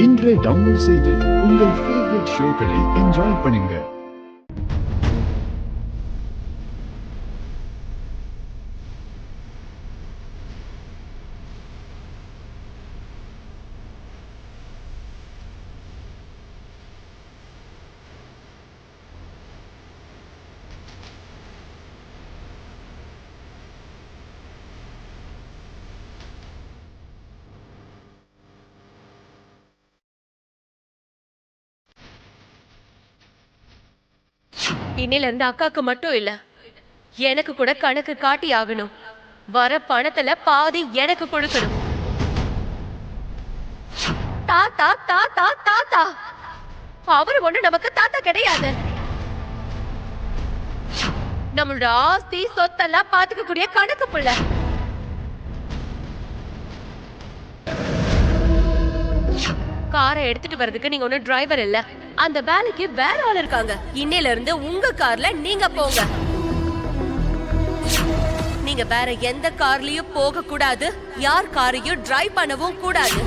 இன்றே டவுன்லோட் செய்து உங்கள் ஃபேவரட் ஷோக்களை என்ஜாய் பண்ணுங்க. இன்னில இருந்து அக்காக்கு மட்டும் இல்ல, எனக்கு கூட கணக்கு காட்டி ஆகணும். வர பணத்துல பாதி எனக்கு கொடுக்கணும். தாத்தா தாத்தா தாத்தா அவரு ஒண்ணு நமக்கு தாத்தா கிடையாது. நம்மளோட ஆஸ்தி சொத்தெல்லாம் பாத்துக்க கூடிய கணக்கு புள்ள. காரை எடுத்துட்டு வர்றதுக்கு நீங்க ஒண்ணு டிரைவர் இல்ல. அந்த வேலைக்கு வேற ஆள் இருக்காங்க. இன்னையில இருந்து உங்க கார்ல நீங்க போங்க. நீங்க வேற எந்த கார்லயும் போக கூடாது. யார் காரையும் டிரைவ் பண்ணவும் கூடாது.